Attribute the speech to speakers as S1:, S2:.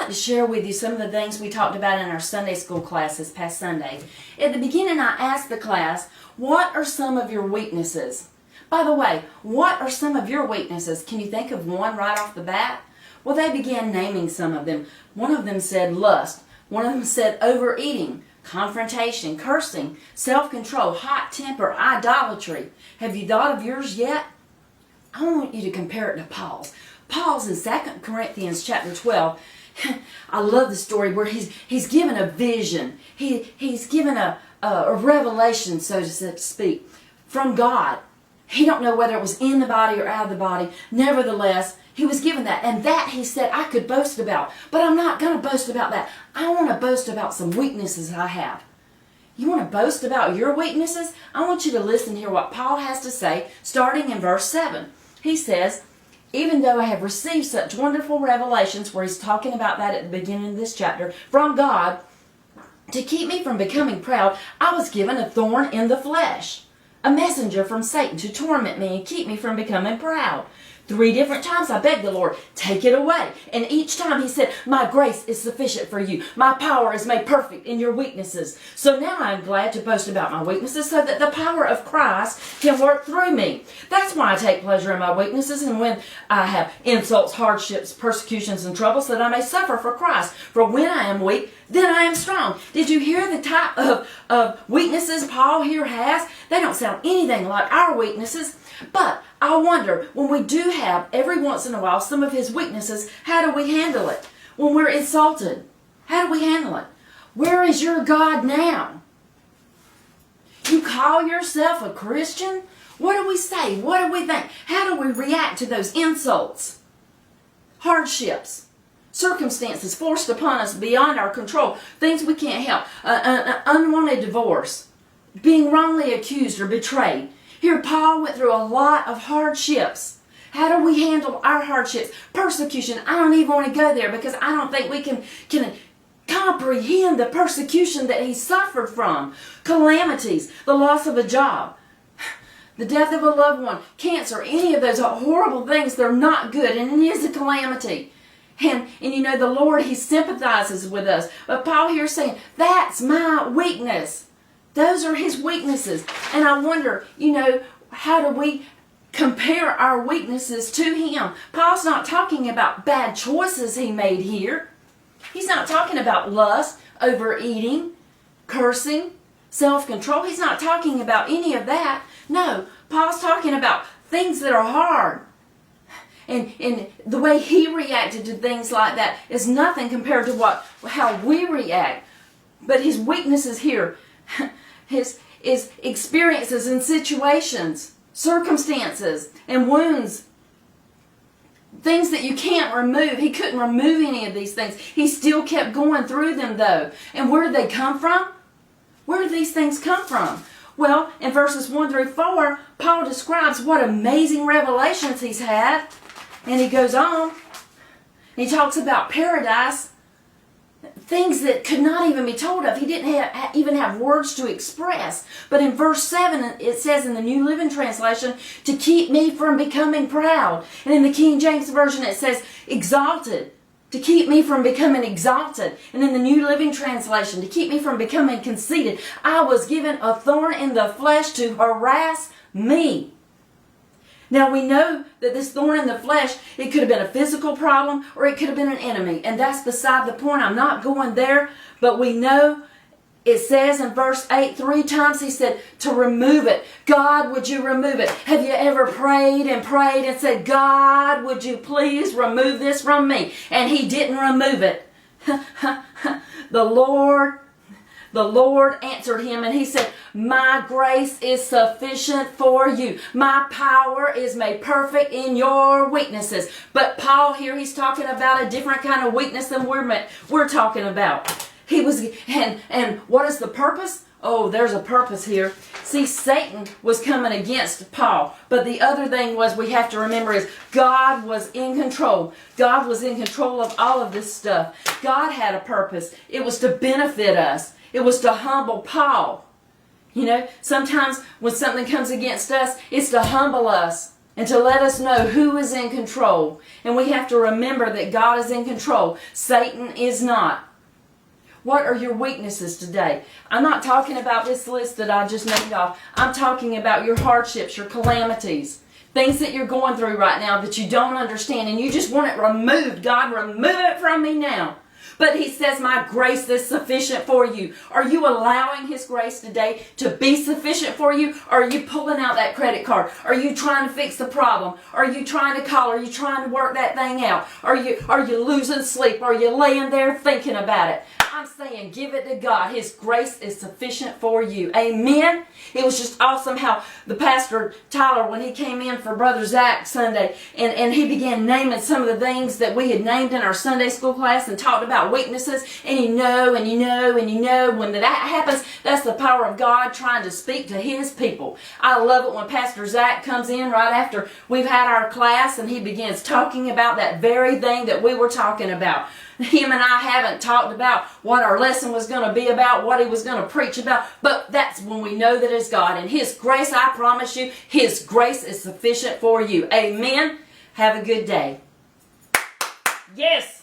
S1: like to share with you some of the things we talked about in our Sunday school class this past Sunday. At the beginning, I asked the class, what are some of your weaknesses? By the way, what are some of your weaknesses? Can you think of one right off the bat? Well, they began naming some of them. One of them said lust. One of them said overeating, confrontation, cursing, self-control, hot temper, idolatry. Have you thought of yours yet? I want you to compare it to Paul's. Paul's in 2 Corinthians chapter 12. I love the story where he's given a vision. He's given a revelation, so to speak, from God. He don't know whether it was in the body or out of the body. Nevertheless, he was given that. And that, he said, I could boast about. But I'm not going to boast about that. I want to boast about some weaknesses I have. You want to boast about your weaknesses? I want you to listen to hear what Paul has to say, starting in verse 7. He says, even though I have received such wonderful revelations, where he's talking about that at the beginning of this chapter, from God, to keep me from becoming proud, I was given a thorn in the flesh, a messenger from Satan to torment me and keep me from becoming proud. 3 different times I begged the Lord, take it away. And each time he said, my grace is sufficient for you. My power is made perfect in your weaknesses. So now I'm glad to boast about my weaknesses so that the power of Christ can work through me. That's why I take pleasure in my weaknesses and when I have insults, hardships, persecutions, and troubles, that I may suffer for Christ. For when I am weak, then I am strong. Did you hear the type of weaknesses Paul here has? They don't sound anything like our weaknesses. But I wonder, when we do have, every once in a while, some of his weaknesses, how do we handle it? When we're insulted, how do we handle it? Where is your God now? You call yourself a Christian? What do we say? What do we think? How do we react to those insults? Hardships, circumstances forced upon us beyond our control, things we can't help, an unwanted divorce, being wrongly accused or betrayed. Here Paul went through a lot of hardships. How do we handle our hardships? Persecution. I don't even want to go there because I don't think we can comprehend the persecution that he suffered from. Calamities, the loss of a job, the death of a loved one, cancer, any of those horrible things, they're not good, and it is a calamity. And you know, the Lord, he sympathizes with us. But Paul here is saying, that's my weakness. Those are his weaknesses. And I wonder, you know, how do we compare our weaknesses to him? Paul's not talking about bad choices he made here. He's not talking about lust, overeating, cursing, self-control. He's not talking about any of that. No, Paul's talking about things that are hard. And the way he reacted to things like that is nothing compared to how we react. But his weaknesses here, his experiences and situations, circumstances and wounds, things that you can't remove. He couldn't remove any of these things. He still kept going through them though. And where did they come from? Where did these things come from? Well, in verses 1 through 4, Paul describes what amazing revelations he's had. And he goes on, and he talks about paradise, things that could not even be told of. He didn't even have words to express. But in verse 7, it says in the New Living Translation, to keep me from becoming proud. And in the King James Version, it says exalted, to keep me from becoming exalted. And in the New Living Translation, to keep me from becoming conceited. I was given a thorn in the flesh to harass me. Now we know that this thorn in the flesh, it could have been a physical problem or it could have been an enemy. And that's beside the point. I'm not going there. But we know it says in verse 8, 3 times he said to remove it. God, would you remove it? Have you ever prayed and said, God, would you please remove this from me? And he didn't remove it. The Lord answered him and he said, my grace is sufficient for you. My power is made perfect in your weaknesses. But Paul here, he's talking about a different kind of weakness than we're talking about. And what is the purpose? Oh, there's a purpose here. See, Satan was coming against Paul. But the other thing we have to remember is God was in control. God was in control of all of this stuff. God had a purpose. It was to benefit us. It was to humble Paul. You know, sometimes when something comes against us, it's to humble us. and to let us know who is in control. And we have to remember that God is in control. Satan is not. What are your weaknesses today? I'm not talking about this list that I just named off. I'm talking about your hardships, your calamities, things that you're going through right now that you don't understand and you just want it removed. God, remove it from me now. But he says, my grace is sufficient for you. Are you allowing his grace today to be sufficient for you? Or are you pulling out that credit card? Are you trying to fix the problem? Are you trying to call? Are you trying to work that thing out? Are you losing sleep? Are you laying there thinking about it? I'm saying give it to God. His grace is sufficient for you. Amen? It was just awesome how the pastor, Tyler, when he came in for Brother Zach Sunday, and he began naming some of the things that we had named in our Sunday school class and talked about weaknesses, and you know, when that happens, that's the power of God trying to speak to his people. I love it when Pastor Zach comes in right after we've had our class and he begins talking about that very thing that we were talking about. Him and I haven't talked about what our lesson was going to be about, what he was going to preach about, but that's when we know that it's God. And his grace, I promise you, his grace is sufficient for you. Amen? Have a good day. Yes!